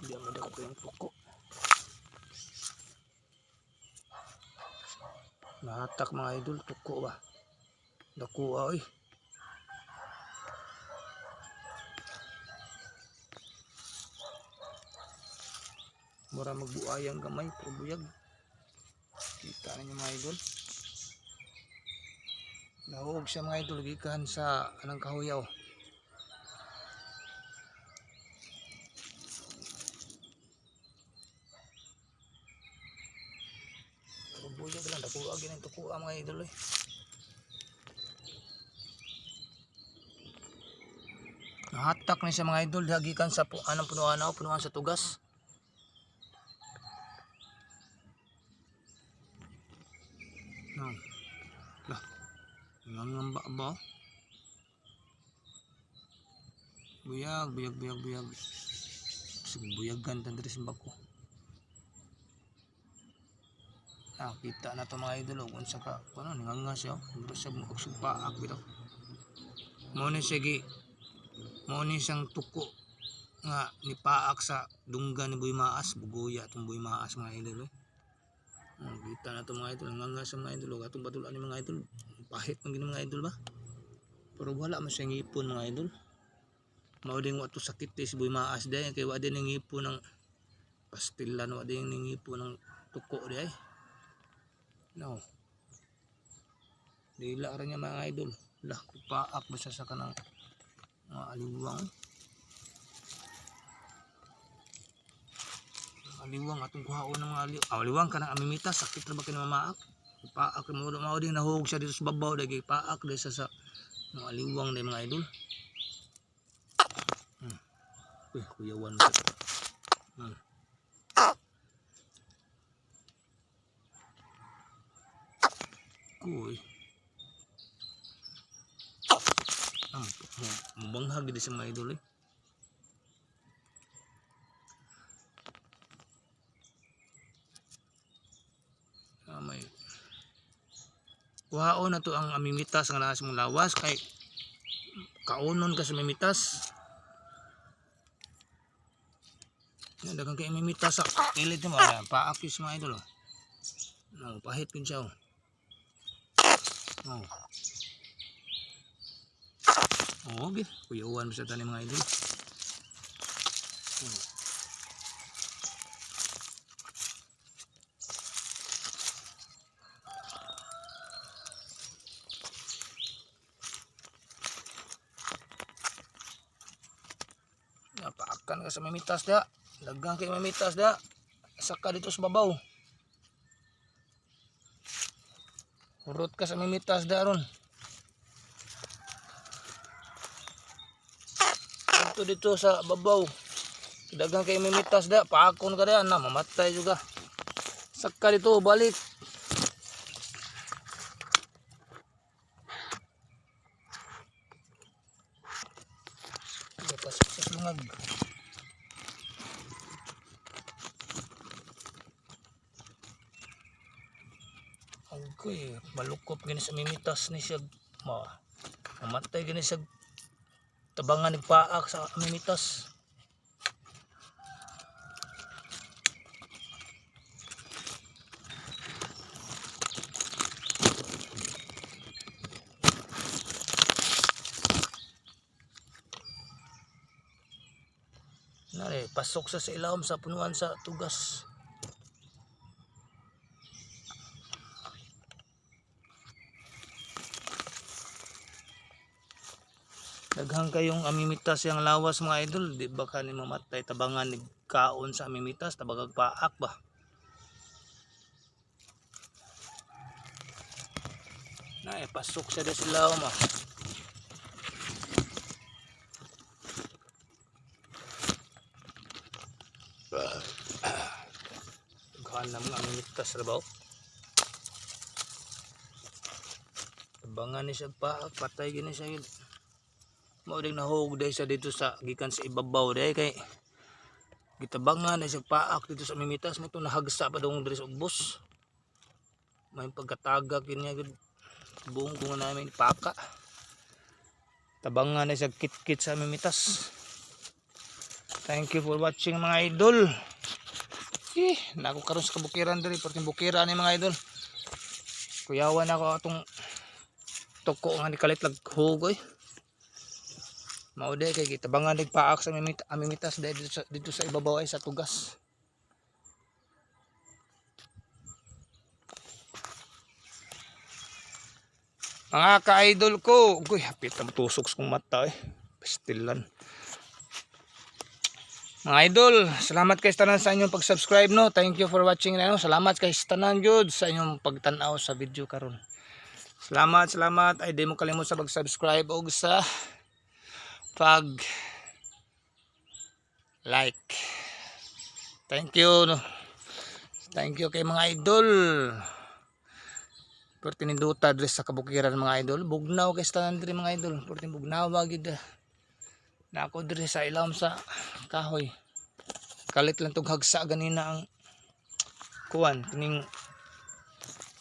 Hindi mo dapat yung tuko. Nahatak mga idol, tuko ba? Dakuha oy. Mura magbuayang gamay, pero buyag. Kita ninyo mga idol. Nahug siya mga idol, gikan sa anang kahuyaw. Pero buyag lang, dakuha ginang tukuha mga idol eh. Nahatak na siya mga idol, gikan sa anong punuan sa tugas. Lah, ngangamba ba? Buyag. Buyagan tan diri sa bako. Kita na to mga idol, unsa ka kuno nganga siya, bro siya mo paak bitaw. Mo ni siyang tuko nga ni paak sa dunggan ni Boy Maas, bugoya tong Boy Maas mga idol. Kita na to mga idol, nganga sa mga idol, atong batulan ni mga idol. Pahit man gini mga idol ba? Pero wala man siyang ngipon mga idol. Mao ding wa to sakit si Boy Maas day, kay wa din ngipon ng pastilan, wa din ngipon ng tuko day. No. Dila ra niya mga idol. Lah, paak ba siya sa kanang aliwang. Aliwang atong kuhaon ng mga aliwang kanang amimitas, sakit ra ba kini mamaak? Paak mo din nahug siya dito sa babaw dagay paak dahil sa mga aliwang day mga idol. Uy, kuyawan mo. Kuy. Mubanghag di sa mga idol eh. May kuhaon na to ang amimitas nga naa sa mong lawas kay kaunon ka sa amimitas. Dagang kay amimitas sa kilid mo paakis mga idol. No, pahit pin siya. Okay, kuyawan mo sa tani mga idol. Napaakan ka sa mimitas da. Dagang kay mimitas da. Saka dito sa babaw. Hurot ka sa mimitas da ron. Dito sa babaw. Dagang kay mimitas da. Paakon ka da na mamatay juga. Saka dito balik. Pasok sa lungag. Okay, malukop gini sa mimitas ni siya. Mamatay gini siya. Tabangan nagpaak sa mimitas. Nare, pasok sa ilawom sa punuan sa tugas. Daghang kayong amimitas yang lawas mga idol, di ba kani mamatay tabangan nigkaon sa amimitas, tabagag paak ba? Na pasok sa ilawom Daghan na mga amimitas ra ba? Tabangan ni siya paak, patay gini siya yun. Mao ding nahug dai sa dito sa gikan sa ibabaw dai kay gitabangan na siya paak dito sa mimitas mo to nahagsa pa dong diri sa ubos. May pagkatagak niya gud buong kung namin paka. Tabangan na siya kit-kit sa mimitas. Thank you for watching mga idol. Nako karon sa kabukiran diri, perting bukiran ni mga idol. Kuyawan ako atong toko nga ni kalit lag hugoy. Mao day kay gitabangan nagpaak sa amimitas dito sa ibabaw ay sa tugas. Mga ka-idol ko, uy, hapit ang tusok kong mata pastilan. Mga idol, salamat kay tanan sa inyong pag-subscribe no. Thank you for watching na no. Salamat kay tanan gyud sa inyong pagtan-aw sa video karon. Salamat. Ay di mo kalimot sa pag-subscribe og sa like. Thank you no. Thank you kay mga idol. Perti ninduta diri sa kabukiran mga idol. Bugnaw kay tanan diri mga idol. Perti bugnaw gid. Na ako diri sa ilawom sa kahoy. Kalit lang tog hagsa ganina ang kuwan kining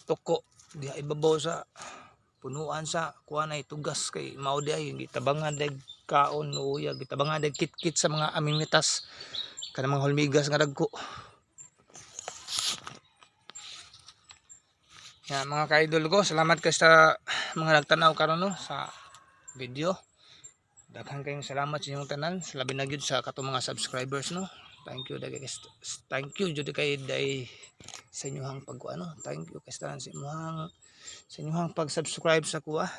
toko diha ibabaw sa punuan sa kuwan ay tugas kay mao di ay gitabangan dag kaon uyag gitabangan dag kit-kit sa mga amimitas kanang mga hulmigas nga dagko. Yan mga ka-idol ko, salamat kay sa mga nagtanaw karon no sa video. Daghan kayong salamat sa inyong tanan, labi na gyud sa katong mga subscribers no. Thank you guys. Thank you jud kay day sa inyong pagkuano. Thank you kay tanan sa inyong pag-subscribe sa kuha.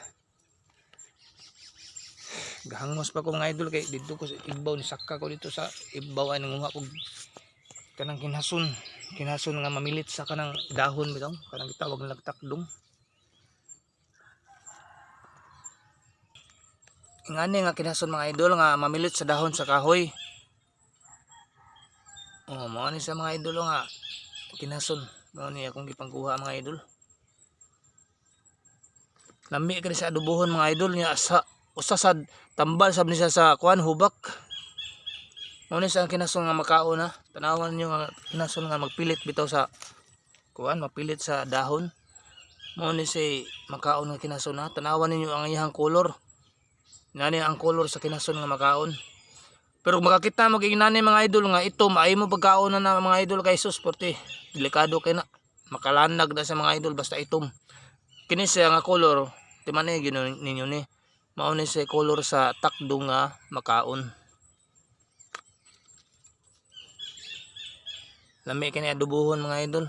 Gahangos pa ko mga idol kay dito ko sa ibaw ni saka ko dito sa ibaw ay nangunga ko kanang kinhason nga mamilit sa kanang dahon bitaw, kanang gitawag na lagtakdong. Ingani nga kinason mga idol nga mamilit sa dahon sa kahoy. Mao ni sa mga idol nga kinason. Mao ni akong gipangkuha mga idol. Lami kani sa adobohon mga idol niya sa usasad tambal sab ni sa kuan hubak. Mao ni sa kinason nga makaon na. Tanawan niyo nga kinason nga magpilit bitaw sa kuan, mapilit sa dahon. Mao ni say makaon nga kinason na. Tanawan ninyo ang iyang color. Nani ang color sa kinason nga makaon. Pero makakita mo kay nani mga idol nga ito maay mo pagkaon na mga idol kay sus porte delikado kay na makalanag na sa mga idol basta itom. Kini siya nga color timane ginon ninyo ni. Mao ni sa color sa takdong nga makaon. Lami kini adobohon mga idol.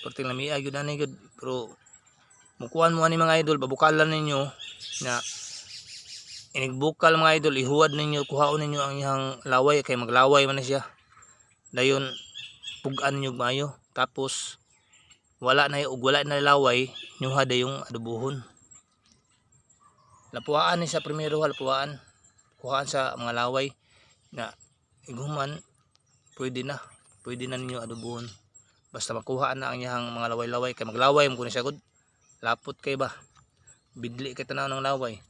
Porte lami gyud ani gyud pero mukuan mo ani mga idol babukalan ninyo na inigbukal mga idol ihuwad ninyo kuhaon ninyo ang iyang laway kay maglaway man siya. Dayon pugan niyo maayo tapos wala na laway nyuha dayong adobohon. Lapuaan ni sa primero lapuaan kuhaan sa mga laway na iguman pwede na ninyo adobohon basta makuha na ang iyang mga laway-laway kay maglaway mo kuno siya gud lapot kay ba bidli kay tanaw ng laway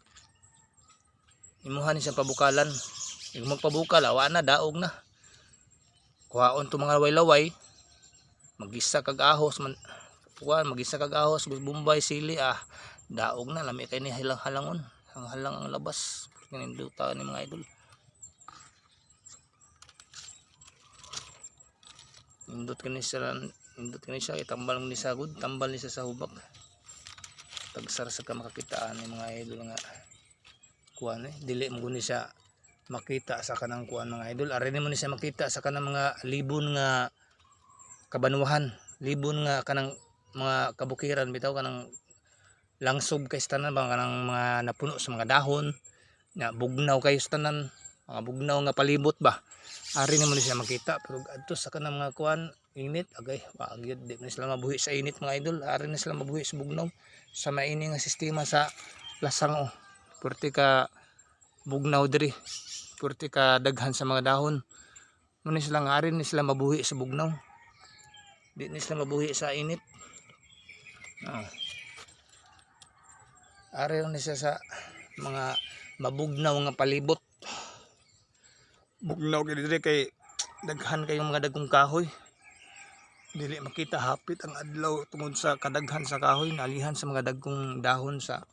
imuhan ni siyang pabukalan ig magpabukal awa na daog na kuhaon to mga laway-laway magisa kag ahos man kuan magisa kag ahos bumbay sili daog na lami kay ni halang-halangon halang ang labas kininduta ni mga idol. Indot kani siya itambal ni sagud tambal ni sa hubak tagsar sa ka makakitaan ni mga idol nga kuan dili mo guni siya makita sa kanang kuan mga idol ari ni mo ni siya makita sa kanang mga libon nga kabanwahan libon nga kanang mga kabukiran bitaw kanang langsob kay tanan ba kanang mga napuno sa mga dahon nga bugnaw kay tanan mga bugnaw nga palibot ba. Ari naman siya makita pero adto sa kanang mga kuan init agay pagyud di na sila mabuhi sa init mga idol. Ari na sila mabuhi sa bugnaw sa maini nga sistema sa lasang purti ka bugnaw diri purti ka daghan sa mga dahon. Muna sila nga ari ni sila mabuhi sa bugnaw. Di ni sila mabuhi sa init. Ari ni siya sa mga mabugnaw nga palibot. Bugnaw kay diri kay daghan kayong mga dagkong kahoy. Dili makita hapit ang adlaw tungod sa kadaghan sa kahoy nalihan sa mga dagkong dahon sa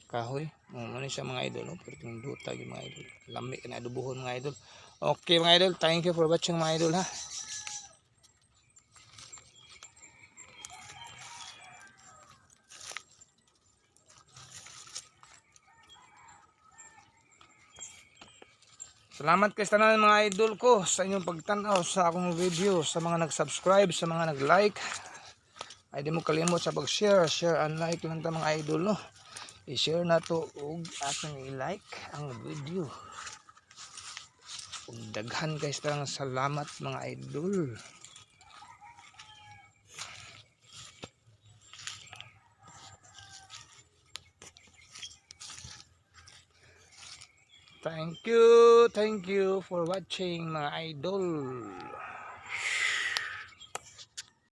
kahoy. Muna siya mga idol, no? Pero yung duta yung mga idol. Lami ka na adubuhon mga idol. Okay mga idol, thank you for watching mga idol ha. Salamat kay tanan mga idol ko sa inyong pagtanaw sa akong video, sa mga nag-subscribe, sa mga nag-like. Ay di mo kalimot sa pag-share, share and like lang ta mga idol no. I-share na to ug atong i-like ang video. Ug daghan kay sa salamat mga idol. Thank you for watching mga idol.